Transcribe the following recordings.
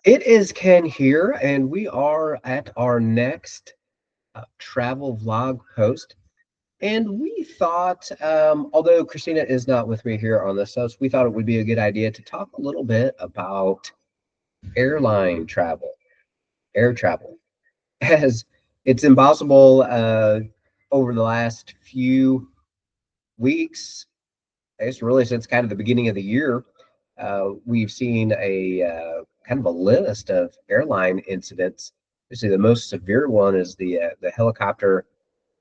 It is Ken here, and we are at our next travel vlog post. And we thought, although Christina is not with me here on this host, we thought it would be a good idea to talk a little bit about airline travel, air travel, as it's impossible over the last few weeks. It's really since kind of the beginning of the year. We've seen a kind of a list of airline incidents. Actually, the most severe one is the helicopter,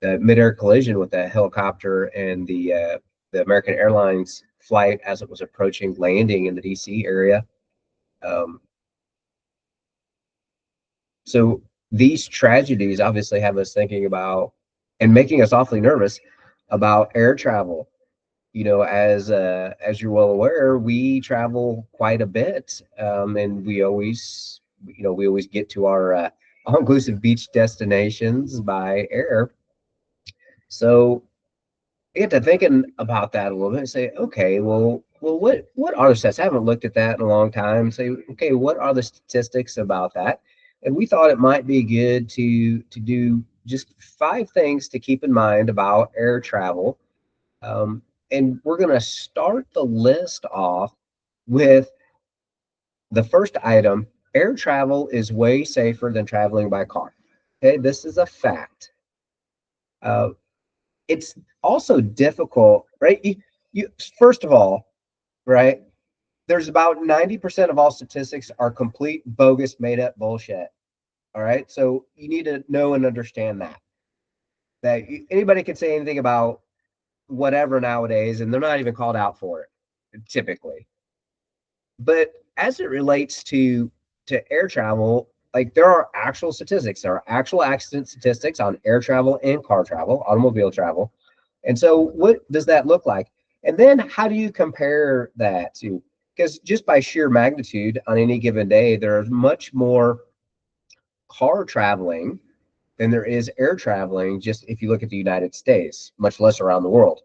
the midair collision with the helicopter and the American Airlines flight as it was approaching landing in the DC area. Um, so these tragedies obviously have us thinking about and making us awfully nervous about air travel. As you're well aware, we travel quite a bit, and we always get to our all-inclusive beach destinations by air. So I get to thinking about that a little bit and say, okay, well, what are the stats? I haven't looked at that in a long time. Say, okay, what are the statistics about that? And we thought it might be good to do just 5 things to keep in mind about air travel. And we're going to start the list off with the first item. Air travel is way safer than traveling by car. Okay, this is a fact. Uh, it's also difficult, right? You first of all, right? There's about 90% of all statistics are complete bogus, made up bullshit. All right, so you need to know and understand that anybody can say anything about whatever nowadays, and they're not even called out for it typically. But as it relates to air travel, like there are actual statistics, there are actual accident statistics on air travel and car travel, automobile travel. And so what does that look like? And then how do you compare that to, because just by sheer magnitude on any given day, there's much more car traveling than there is air traveling, just if you look at the United States, much less around the world.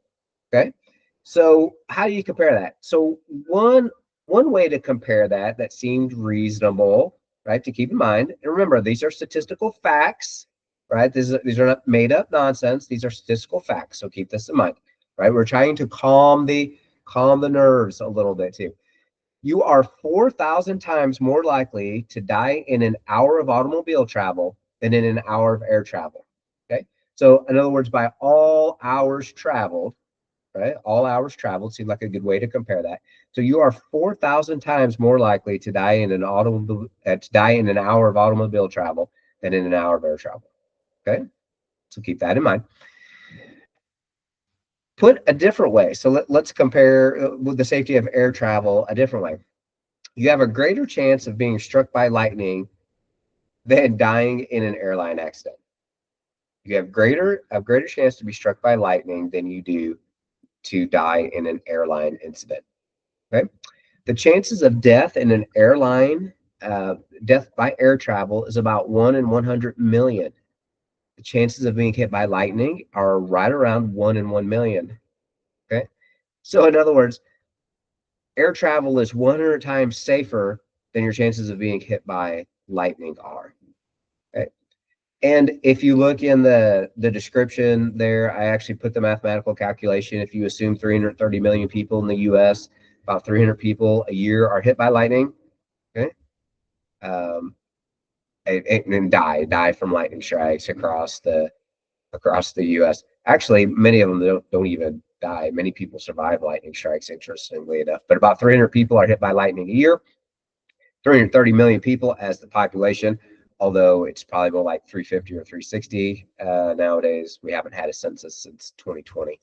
Okay. So how do you compare that? So one way to compare that seemed reasonable, right? To keep in mind, and remember, these are statistical facts, right? These are not made up nonsense. These are statistical facts. So keep this in mind, right? We're trying to calm the nerves a little bit too. You are 4,000 times more likely to die in an hour of automobile travel than in an hour of air travel. Okay. So in other words, by all hours traveled, right? All hours traveled seemed like a good way to compare that. So you are 4,000 times more likely to die in an hour of automobile travel than in an hour of air travel. Okay, so keep that in mind. Put a different way. So let's compare with the safety of air travel a different way. You have a greater chance of being struck by lightning than dying in an airline accident. You have a greater chance to be struck by lightning than you do to die in an airline incident. Okay. The chances of death in an airline, death by air travel, is about 1 in 100 million. The chances of being hit by lightning are right around 1 in 1 million. Okay. So, in other words, air travel is 100 times safer than your chances of being hit by lightning are. Okay. And if you look in the description there, I actually put the mathematical calculation. If you assume 330 million people in the US, about 300 people a year are hit by lightning. Okay. Um, and die from lightning strikes across the U.S. Actually, many of them don't even die. Many people survive lightning strikes, interestingly enough. But about 300 people are hit by lightning a year. 330 million people as the population, although it's probably more like 350 or 360 nowadays. We haven't had a census since 2020.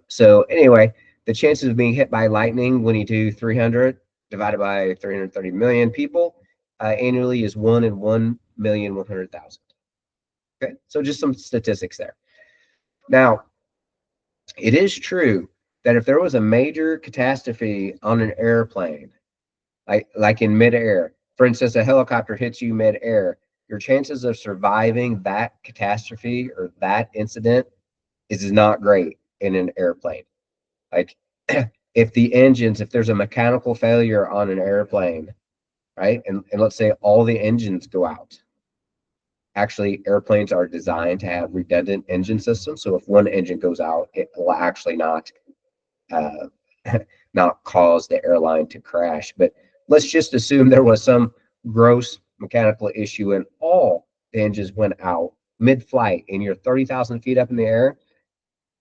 So anyway, the chances of being hit by lightning when you do 300 divided by 330 million people annually is 1 in 1,100,000. Okay, so just some statistics there. Now, it is true that if there was a major catastrophe on an airplane, like in midair, for instance, a helicopter hits you midair, your chances of surviving that catastrophe or that incident is not great in an airplane. Like if there's a mechanical failure on an airplane, right? And let's say all the engines go out. Actually, airplanes are designed to have redundant engine systems. So if one engine goes out, it will actually uh, not cause the airline to crash. But let's just assume there was some gross mechanical issue and all the engines went out mid-flight and you're 30,000 feet up in the air.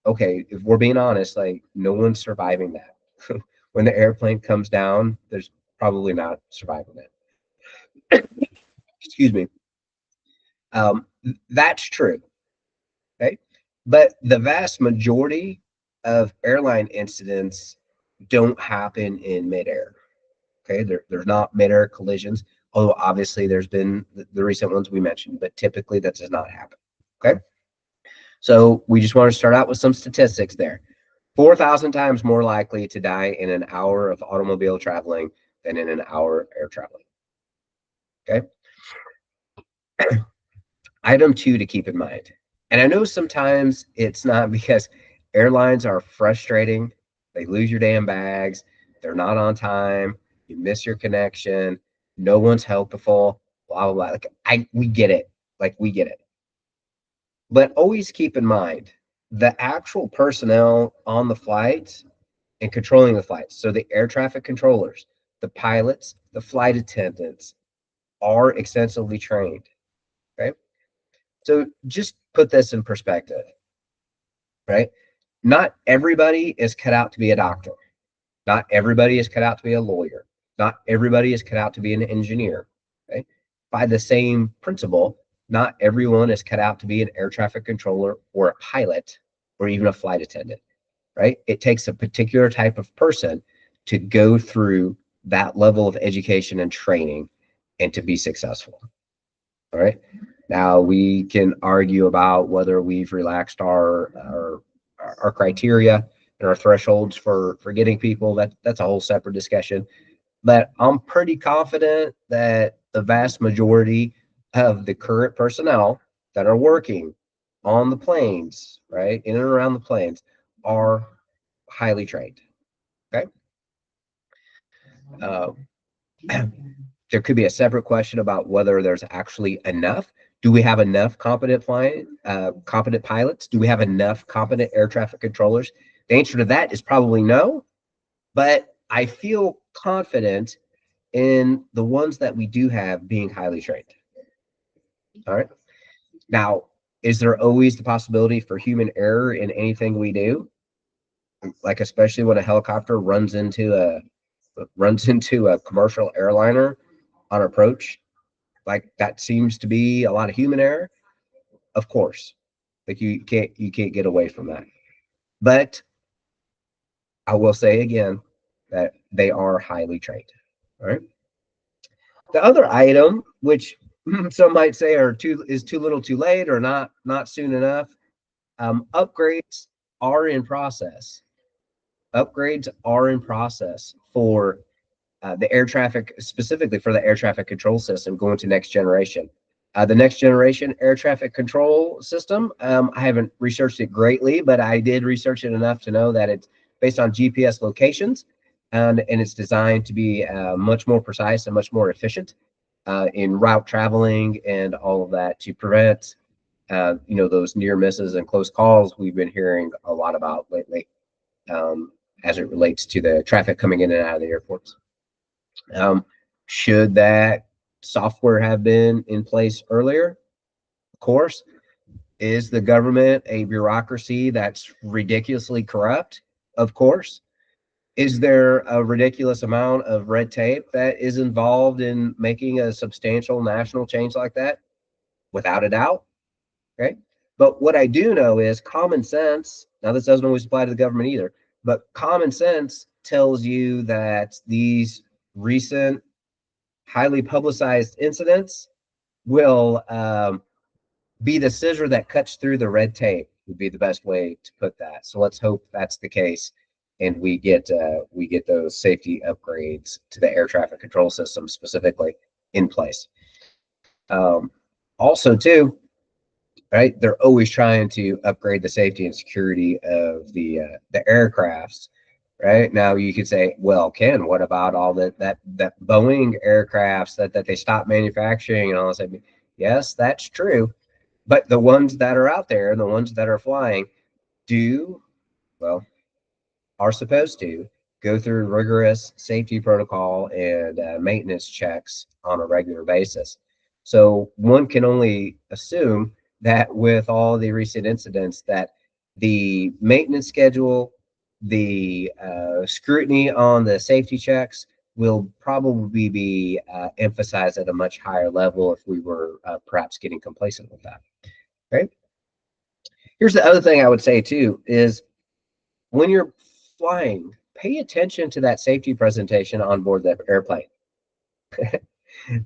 Okay, if we're being honest, like no one's surviving that. When the airplane comes down, there's probably not surviving it. Excuse me. That's true. Okay. But the vast majority of airline incidents don't happen in midair. Okay. There's not midair collisions, although obviously there's been the recent ones we mentioned, but typically that does not happen. Okay. So we just want to start out with some statistics there. 4,000 times more likely to die in an hour of automobile traveling than in an hour air traveling. Okay. Item two to keep in mind. And I know sometimes it's not because airlines are frustrating. They lose your damn bags. They're not on time. You miss your connection. No one's helpful. Blah blah blah. We get it. Like we get it. But always keep in mind the actual personnel on the flight and controlling the flights. So the air traffic controllers, the pilots, the flight attendants are extensively trained. Okay. So just put this in perspective, right? Not everybody is cut out to be a doctor. Not everybody is cut out to be a lawyer. Not everybody is cut out to be an engineer. Okay? By the same principle, not everyone is cut out to be an air traffic controller or a pilot or even a flight attendant, right? It takes a particular type of person to go through that level of education and training and to be successful. All right. Now we can argue about whether we've relaxed our criteria and our thresholds for getting people. That's a whole separate discussion. But I'm pretty confident that the vast majority of the current personnel that are working on the planes, right, in and around the planes, are highly trained. Okay. Uh, there could be a separate question about whether there's actually enough. Do we have enough competent pilots? Do we have enough competent air traffic controllers? The answer to that is probably no, but I feel confident in the ones that we do have being highly trained. All right. Now, is there always the possibility for human error in anything we do? Like especially when a helicopter runs into a commercial airliner on approach, like that seems to be a lot of human error. Of course, like you can't get away from that. But I will say again that they are highly trained. All right. The other item, which some might say is too little, too late, or not soon enough, upgrades are in process. Upgrades are in process for the air traffic, specifically for the air traffic control system going to next generation. The next generation air traffic control system, I haven't researched it greatly, but I did research it enough to know that it's based on GPS locations and it's designed to be much more precise and much more efficient in route traveling and all of that to prevent, those near misses and close calls we've been hearing a lot about lately um, as it relates to the traffic coming in and out of the airports. Um, should that software have been in place earlier? Of course. Is the government a bureaucracy that's ridiculously corrupt? Of course. Is there a ridiculous amount of red tape that is involved in making a substantial national change like that? Without a doubt. Okay. But what I do know is common sense. Now, this doesn't always apply to the government either, but common sense tells you that these recent highly publicized incidents will be the scissor that cuts through the red tape would be the best way to put that. So let's hope that's the case, and we get those safety upgrades to the air traffic control system specifically in place. Um, Also, too, right? They're always trying to upgrade the safety and security of the aircrafts. right? Now you could say, well, Ken, what about all that Boeing aircrafts that they stopped manufacturing and all this? Yes, that's true. But the ones that are out there, the ones that are flying, do well are supposed to go through rigorous safety protocol and maintenance checks on a regular basis. So one can only assume that with all the recent incidents, that the maintenance schedule, the scrutiny on the safety checks will probably be emphasized at a much higher level if we were perhaps getting complacent with that. Okay. Here's the other thing I would say too is when you're flying, pay attention to that safety presentation on board the airplane.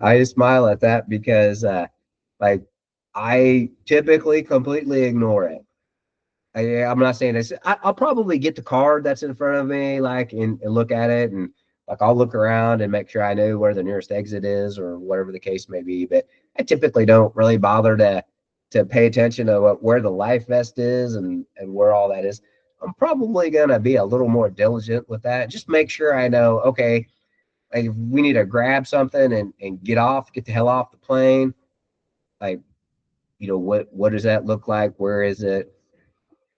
I smile at that because, like, I typically completely ignore it. I'm not saying this. I'll probably get the card that's in front of me, like, and look at it, and like I'll look around and make sure I know where the nearest exit is or whatever the case may be. But I typically don't really bother to pay attention to where the life vest is and where all that is. I'm probably gonna be a little more diligent with that. Just make sure I know. Okay, like if we need to grab something and get the hell off the plane. Like, what does that look like? Where is it?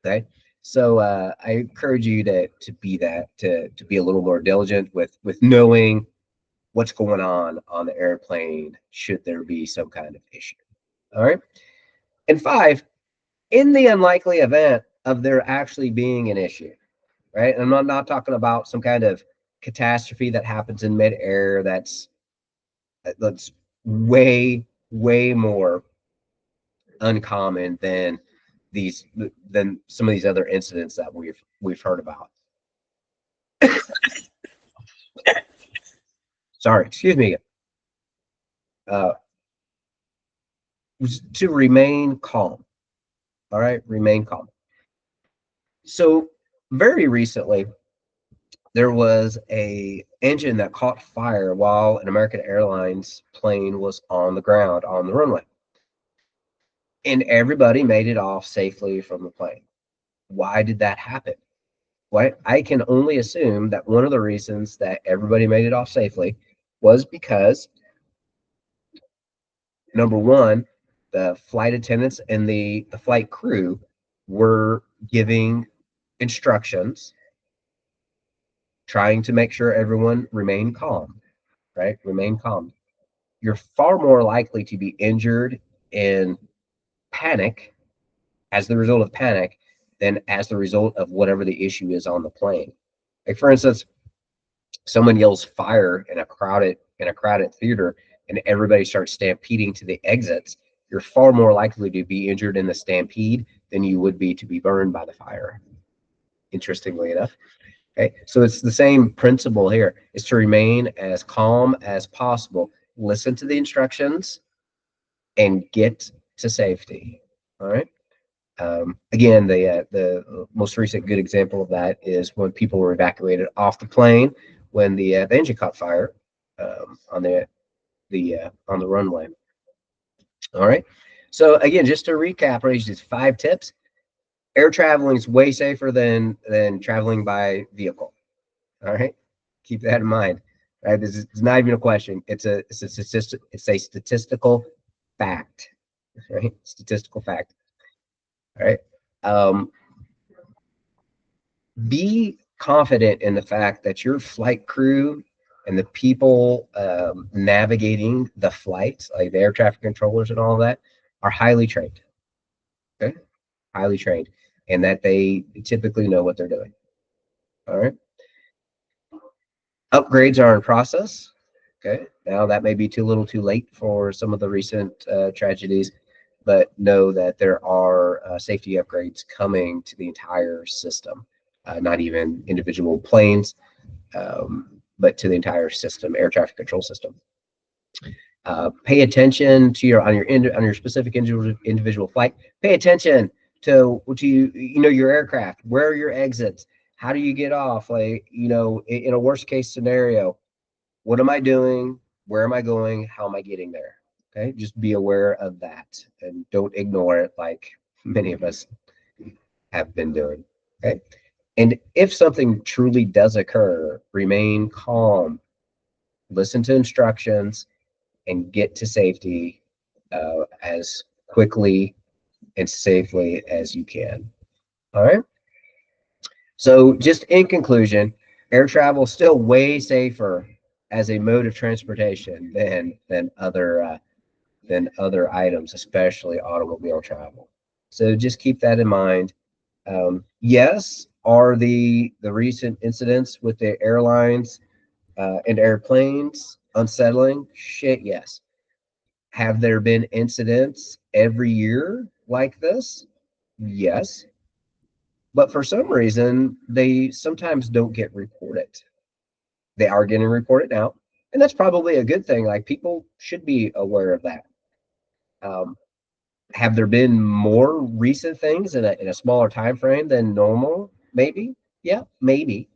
Okay. So I encourage you to be to be a little more diligent with knowing what's going on the airplane should there be some kind of issue. All right. And five, in the unlikely event of there actually being an issue, right? And I'm not talking about some kind of catastrophe that happens in midair that's way more uncommon these than some of these other incidents that we've heard about. Sorry, excuse me. Uh, to remain calm. All right, remain calm. So very recently, there was a engine that caught fire while an American Airlines plane was on the ground on the runway, and everybody made it off safely from the plane. Why did that happen? Well, I can only assume that one of the reasons that everybody made it off safely was because number one, the flight attendants and the flight crew were giving instructions, trying to make sure everyone remained calm, right? Remain calm. You're far more likely to be injured in panic as the result of panic than as the result of whatever the issue is on the plane. Like for instance, someone yells fire in a crowded theater and everybody starts stampeding to the exits, you're far more likely to be injured in the stampede than you would be to be burned by the fire. Interestingly enough. Okay, so it's the same principle here: is to remain as calm as possible, listen to the instructions, and get to safety. All right. Again, the most recent good example of that is when people were evacuated off the plane when the engine caught fire on the runway. All right. So again, just to recap, right, just 5 tips. Air traveling is way safer than traveling by vehicle. All right. Keep that in mind. Right. This is it's not even a question. It's a statistical fact. Right. Statistical fact. All right. Um, be confident in the fact that your flight crew and the people navigating the flight, like the air traffic controllers and all of that, are highly trained. Okay, highly trained, and that they typically know what they're doing. All right. Upgrades are in process. Okay. Now that may be too little, too late for some of the recent tragedies, but know that there are safety upgrades coming to the entire system, not even individual planes, but to the entire system, air traffic control system. Pay attention to on your specific individual flight. Pay attention to your aircraft. Where are your exits? How do you get off? Like in a worst case scenario, what am I doing? Where am I going? How am I getting there? Okay, just be aware of that and don't ignore it like many of us have been doing. Okay, And if something truly does occur, remain calm, listen to instructions, and get to safety as quickly and safely as you can. All right. So, just in conclusion, air travel is still way safer as a mode of transportation than other items, especially automobile travel. So, just keep that in mind. Yes, are the recent incidents with the airlines and airplanes unsettling? Shit, yes. Have there been incidents every year like this? Yes. But for some reason, they sometimes don't get reported. They are getting reported now. And that's probably a good thing. Like people should be aware of that. Um, have there been more recent things in a smaller time frame than normal? Maybe. Yeah, maybe.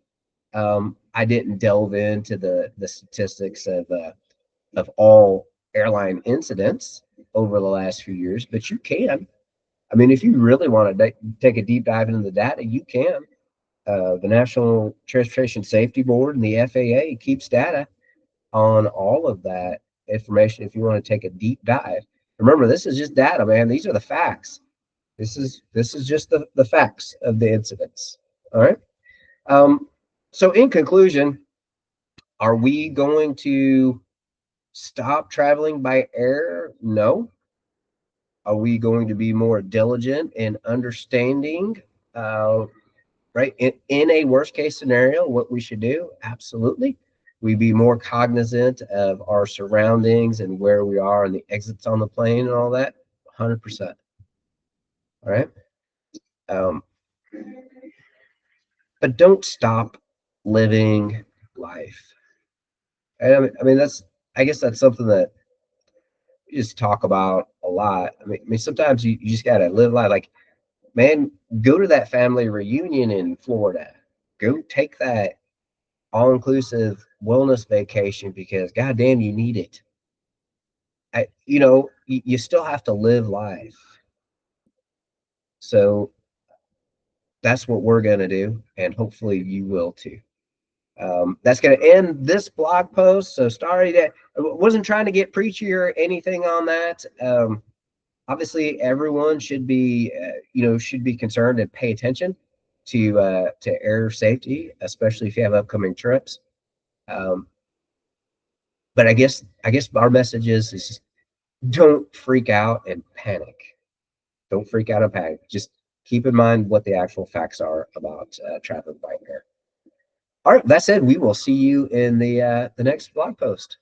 I didn't delve into the statistics of all airline incidents over the last few years, but you can. I mean, if you really want to take a deep dive into the data, you can. The National Transportation Safety Board and the FAA keeps data on all of that information if you want to take a deep dive. Remember, this is just data, man. These are the facts. This is just the facts of the incidents. All right. Um, so in conclusion, are we going to stop traveling by air? No. Are we going to be more diligent in understanding, right? In a worst case scenario, what we should do? Absolutely. We be more cognizant of our surroundings and where we are and the exits on the plane and all that. 100%. All right. Um, but don't stop living life. And I mean, I guess that's something that we just talk about a lot. I mean, sometimes you just got to live life. Like, man, go to that family reunion in Florida. Go take that all-inclusive wellness vacation because goddamn, you need it. You still have to live life. So that's what we're going to do. And hopefully you will too. That's going to end this blog post. So sorry that I wasn't trying to get preachy or anything on that. Obviously everyone should be, should be concerned and pay attention to air safety, especially if you have upcoming trips. Um, but I guess our message is don't freak out and panic. Don't freak out and panic. Just keep in mind what the actual facts are about traveling by air. All right, that said, we will see you in the next blog post.